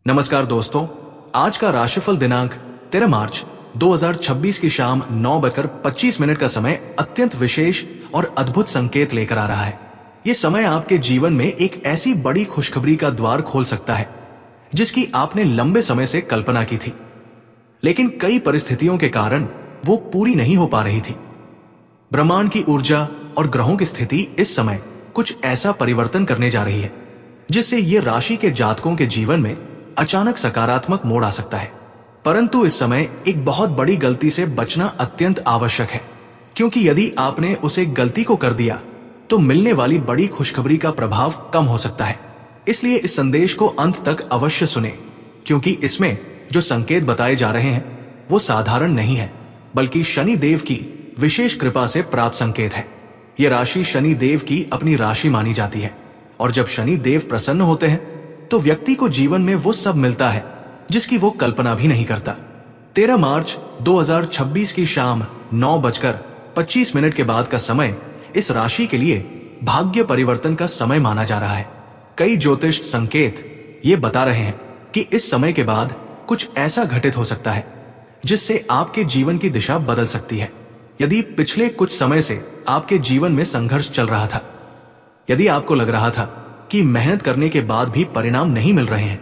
नमस्कार दोस्तों, आज का राशिफल दिनांक 13 मार्च 2026 की शाम 9:25 का समय अत्यंत विशेष और अद्भुत संकेत लेकर आ रहा है। ये समय आपके जीवन में एक ऐसी बड़ी खुशखबरी का द्वार खोल सकता है जिसकी आपने लंबे समय से कल्पना की थी, लेकिन कई परिस्थितियों के कारण वो पूरी नहीं हो पा रही थी। ब्रह्मांड की ऊर्जा और ग्रहों की स्थिति इस समय कुछ ऐसा परिवर्तन करने जा रही है जिससे ये राशि के जातकों के जीवन में अचानक सकारात्मक मोड़ आ सकता है। परंतु इस समय एक बहुत बड़ी गलती से बचना अत्यंत आवश्यक है, क्योंकि यदि आपने उस एक गलती को कर दिया तो मिलने वाली बड़ी खुशखबरी का प्रभाव कम हो सकता है। इसलिए इस संदेश को अंत तक अवश्य सुने, क्योंकि इसमें जो संकेत बताए जा रहे हैं वो साधारण नहीं है, बल्कि शनि देव की विशेष कृपा से प्राप्त संकेत है। ये राशि शनि देव की अपनी राशि मानी जाती है, और जब शनि देव प्रसन्न होते हैं तो व्यक्ति को जीवन में वो सब मिलता है जिसकी वो कल्पना भी नहीं करता। 13 मार्च 2026 की शाम 9:25 के बाद का समय इस राशि के लिए भाग्य परिवर्तन का समय माना जा रहा है। कई ज्योतिष संकेत ये बता रहे हैं कि इस समय के बाद कुछ ऐसा घटित हो सकता है जिससे आपके जीवन की दिशा बदल सकती है। यदि पिछले कुछ समय से आपके जीवन में संघर्ष चल रहा था, यदि आपको लग रहा था कि मेहनत करने के बाद भी परिणाम नहीं मिल रहे हैं,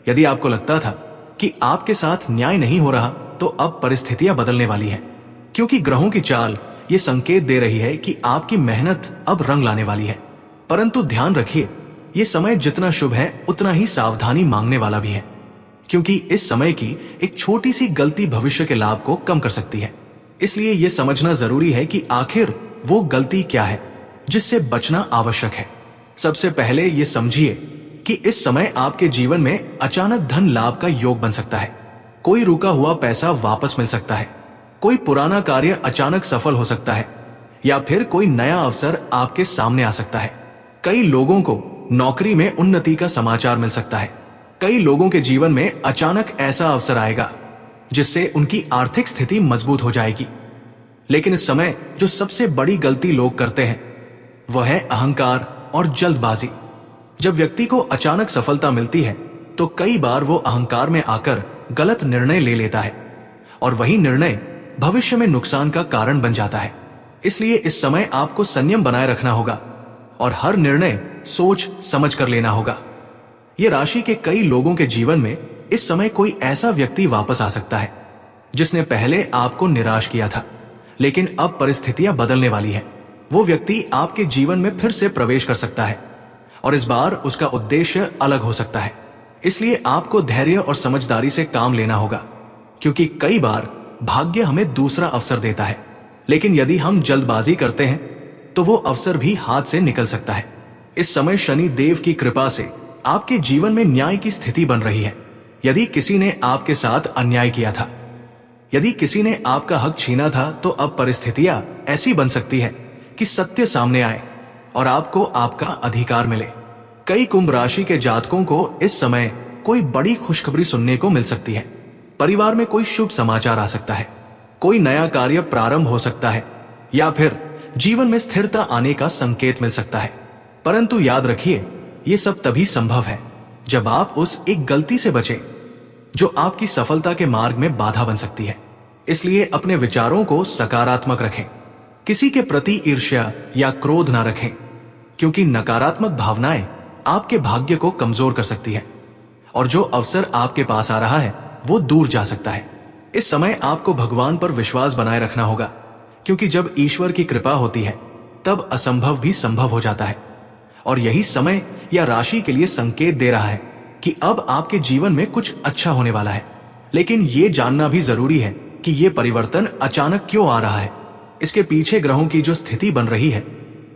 यदि आपको लगता था कि आपके साथ न्याय नहीं हो रहा, तो अब परिस्थितियां बदलने वाली हैं, क्योंकि ग्रहों की चाल ये संकेत दे रही है कि आपकी मेहनत अब रंग लाने वाली है। परंतु ध्यान रखिए, ये समय जितना शुभ है उतना ही सावधानी मांगने वाला भी है, क्योंकि इस समय की एक छोटी सी गलती भविष्य के लाभ को कम कर सकती है। इसलिए यह समझना जरूरी है कि आखिर वो गलती क्या है जिससे बचना आवश्यक है। सबसे पहले ये समझिए कि इस समय आपके जीवन में अचानक धन लाभ का योग बन सकता है। कोई रुका हुआ पैसा वापस मिल सकता है, कोई पुराना कार्य अचानक सफल हो सकता है, या फिर कोई नया अवसर आपके सामने आ सकता है। कई लोगों को नौकरी में उन्नति का समाचार मिल सकता है। कई लोगों के जीवन में अचानक ऐसा अवसर आएगा जिससे उनकी आर्थिक स्थिति मजबूत हो जाएगी। लेकिन इस समय जो सबसे बड़ी गलती लोग करते हैं वह है अहंकार और जल्दबाजी। जब व्यक्ति को अचानक सफलता मिलती है तो कई बार वो अहंकार में आकर गलत निर्णय ले लेता है, और वही निर्णय भविष्य में नुकसान का कारण बन जाता है। इसलिए इस समय आपको संयम बनाए रखना होगा और हर निर्णय सोच समझ कर लेना होगा। ये राशि के कई लोगों के जीवन में इस समय कोई ऐसा व्यक्ति वापस आ सकता है जिसने पहले आपको निराश किया था, लेकिन अब परिस्थितियां बदलने वाली है। वो व्यक्ति आपके जीवन में फिर से प्रवेश कर सकता है, और इस बार उसका उद्देश्य अलग हो सकता है। इसलिए आपको धैर्य और समझदारी से काम लेना होगा, क्योंकि कई बार भाग्य हमें दूसरा अवसर देता है, लेकिन यदि हम जल्दबाजी करते हैं तो वो अवसर भी हाथ से निकल सकता है। इस समय शनि देव की कृपा से आपके जीवन में न्याय की स्थिति बन रही है। यदि किसी ने आपके साथ अन्याय किया था, यदि किसी ने आपका हक छीना था, तो अब परिस्थितियां ऐसी बन सकती है कि सत्य सामने आए और आपको आपका अधिकार मिले। कई कुंभ राशि के जातकों को इस समय कोई बड़ी खुशखबरी सुनने को मिल सकती है। परिवार में कोई शुभ समाचार आ सकता है, कोई नया कार्य प्रारंभ हो सकता है, या फिर जीवन में स्थिरता आने का संकेत मिल सकता है। परंतु याद रखिए, ये सब तभी संभव है जब आप उस एक गलती से बचें जो आपकी सफलता के मार्ग में बाधा बन सकती है। इसलिए अपने विचारों को सकारात्मक रखें, किसी के प्रति ईर्ष्या या क्रोध ना रखें, क्योंकि नकारात्मक भावनाएं आपके भाग्य को कमजोर कर सकती है, और जो अवसर आपके पास आ रहा है वो दूर जा सकता है। इस समय आपको भगवान पर विश्वास बनाए रखना होगा, क्योंकि जब ईश्वर की कृपा होती है तब असंभव भी संभव हो जाता है। और यही समय या राशि के लिए संकेत दे रहा है कि अब आपके जीवन में कुछ अच्छा होने वाला है। लेकिन ये जानना भी जरूरी है कि ये परिवर्तन अचानक क्यों आ रहा है। इसके पीछे ग्रहों की जो स्थिति बन रही है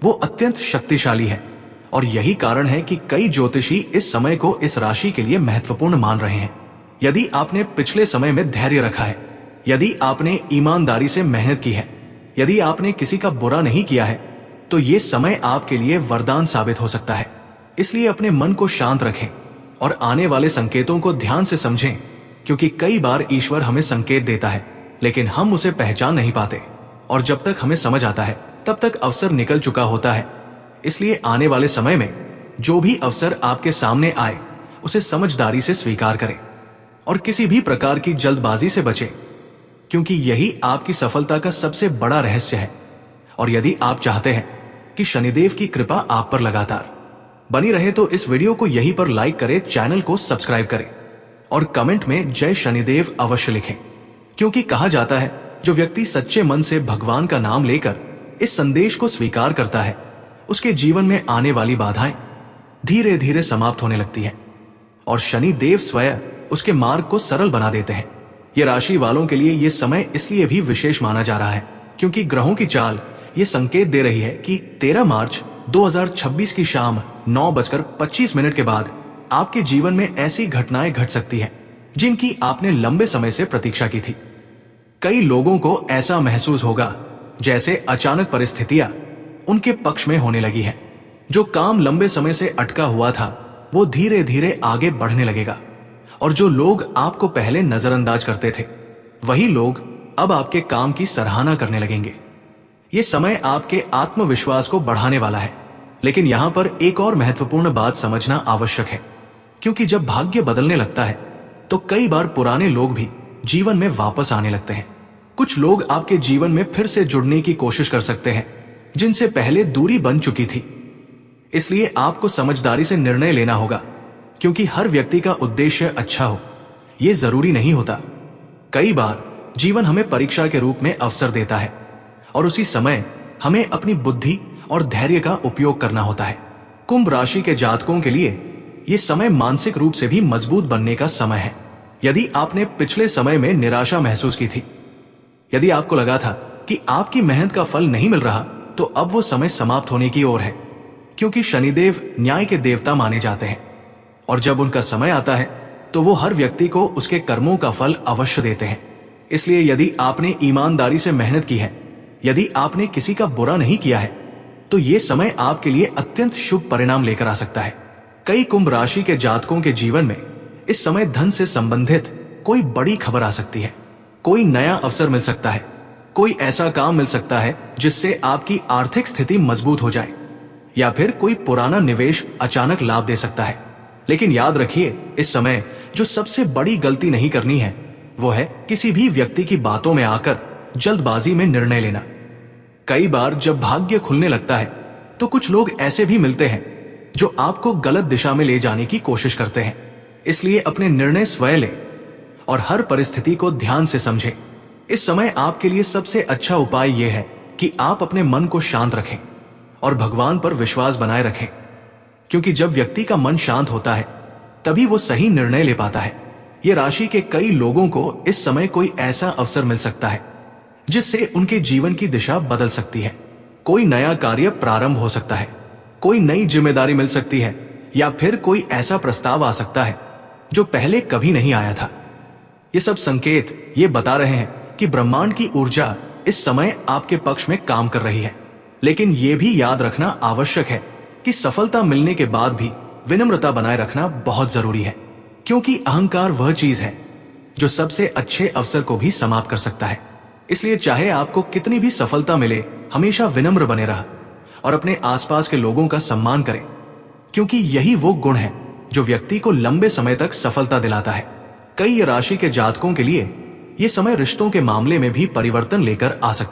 वो अत्यंत शक्तिशाली है, और यही कारण है कि कई ज्योतिषी इस समय को इस राशि के लिए महत्वपूर्ण मान रहे हैं। यदि आपने पिछले समय में धैर्य रखा है, यदि आपने ईमानदारी से मेहनत की है, यदि आपने किसी का बुरा नहीं किया है, तो ये समय आपके लिए वरदान साबित हो सकता है। इसलिए अपने मन को शांत रखें और आने वाले संकेतों को ध्यान से समझें, क्योंकि कई बार ईश्वर हमें संकेत देता है लेकिन हम उसे पहचान नहीं पाते, और जब तक हमें समझ आता है तब तक अवसर निकल चुका होता है। इसलिए आने वाले समय में जो भी अवसर आपके सामने आए उसे समझदारी से स्वीकार करें और किसी भी प्रकार की जल्दबाजी से बचें, क्योंकि यही आपकी सफलता का सबसे बड़ा रहस्य है। और यदि आप चाहते हैं कि शनिदेव की कृपा आप पर लगातार बनी रहे तो इस वीडियो को यहीं पर लाइक करें, चैनल को सब्सक्राइब करें और कमेंट में जय शनिदेव अवश्य लिखें, क्योंकि कहा जाता है जो व्यक्ति सच्चे मन से भगवान का नाम लेकर इस संदेश को स्वीकार करता है, उसके जीवन में आने वाली बाधाएं धीरे धीरे समाप्त होने लगती हैं और शनि देव स्वयं उसके मार्ग को सरल बना देते हैं। ये राशि वालों के लिए ये समय इसलिए भी विशेष माना जा रहा है क्योंकि ग्रहों की चाल ये संकेत दे रही है कि 13 मार्च 2026 की शाम 9:25 के बाद आपके जीवन में ऐसी घटनाएं घट सकती हैं जिनकी आपने लंबे समय से प्रतीक्षा की थी। कई लोगों को ऐसा महसूस होगा जैसे अचानक परिस्थितियां उनके पक्ष में होने लगी हैं। जो काम लंबे समय से अटका हुआ था वो धीरे धीरे आगे बढ़ने लगेगा और जो लोग आपको पहले नजरअंदाज करते थे वही लोग अब आपके काम की सराहना करने लगेंगे। ये समय आपके आत्मविश्वास को बढ़ाने वाला है, लेकिन यहां पर एक और महत्वपूर्ण बात समझना आवश्यक है, क्योंकि जब भाग्य बदलने लगता है तो कई बार पुराने लोग भी जीवन में वापस आने लगते हैं। कुछ लोग आपके जीवन में फिर से जुड़ने की कोशिश कर सकते हैं जिनसे पहले दूरी बन चुकी थी। इसलिए आपको समझदारी से निर्णय लेना होगा, क्योंकि हर व्यक्ति का उद्देश्य अच्छा हो यह जरूरी नहीं होता। कई बार जीवन हमें परीक्षा के रूप में अवसर देता है और उसी समय हमें अपनी बुद्धि और धैर्य का उपयोग करना होता है। कुंभ राशि के जातकों के लिए यह समय मानसिक रूप से भी मजबूत बनने का समय है। यदि आपने पिछले समय में निराशा महसूस की थी, यदि आपको लगा था कि आपकी मेहनत का फल नहीं मिल रहा, तो अब वो समय समाप्त होने की ओर है, क्योंकि शनिदेव न्याय के देवता माने जाते हैं और जब उनका समय आता है तो वो हर व्यक्ति को उसके कर्मों का फल अवश्य देते हैं। इसलिए यदि आपने ईमानदारी से मेहनत की है, यदि आपने किसी का बुरा नहीं किया है, तो ये समय आपके लिए अत्यंत शुभ परिणाम लेकर आ सकता है। कई कुंभ राशि के जातकों के जीवन में इस समय धन से संबंधित कोई बड़ी खबर आ सकती है, कोई नया अवसर मिल सकता है, कोई ऐसा काम मिल सकता है जिससे आपकी आर्थिक स्थिति मजबूत हो जाए, या फिर कोई पुराना निवेश अचानक लाभ दे सकता है। लेकिन याद रखिए, इस समय जो सबसे बड़ी गलती नहीं करनी है वो है किसी भी व्यक्ति की बातों में आकर जल्दबाजी में निर्णय लेना। कई बार जब भाग्य खुलने लगता है तो कुछ लोग ऐसे भी मिलते हैं जो आपको गलत दिशा में ले जाने की कोशिश करते हैं। इसलिए अपने निर्णय स्वयं लें और हर परिस्थिति को ध्यान से समझें। इस समय आपके लिए सबसे अच्छा उपाय यह है कि आप अपने मन को शांत रखें और भगवान पर विश्वास बनाए रखें, क्योंकि जब व्यक्ति का मन शांत होता है तभी वो सही निर्णय ले पाता है। ये राशि के कई लोगों को इस समय कोई ऐसा अवसर मिल सकता है जिससे उनके जीवन की दिशा बदल सकती है। कोई नया कार्य प्रारंभ हो सकता है, कोई नई जिम्मेदारी मिल सकती है, या फिर कोई ऐसा प्रस्ताव आ सकता है जो पहले कभी नहीं आया था। ये सब संकेत ये बता रहे हैं कि ब्रह्मांड की ऊर्जा इस समय आपके पक्ष में काम कर रही है। लेकिन ये भी याद रखना आवश्यक है कि सफलता मिलने के बाद भी विनम्रता बनाए रखना बहुत जरूरी है, क्योंकि अहंकार वह चीज है जो सबसे अच्छे अवसर को भी समाप्त कर सकता है। इसलिए चाहे आपको कितनी भी सफलता मिले, हमेशा विनम्र बने रहा और अपने आसपास के लोगों का सम्मान करें, क्योंकि यही वो गुण है जो व्यक्ति को लंबे समय तक सफलता दिलाता है। कई राशि के जातकों के लिए ये समय रिश्तों के मामले में भी परिवर्तन लेकर आ सकता है।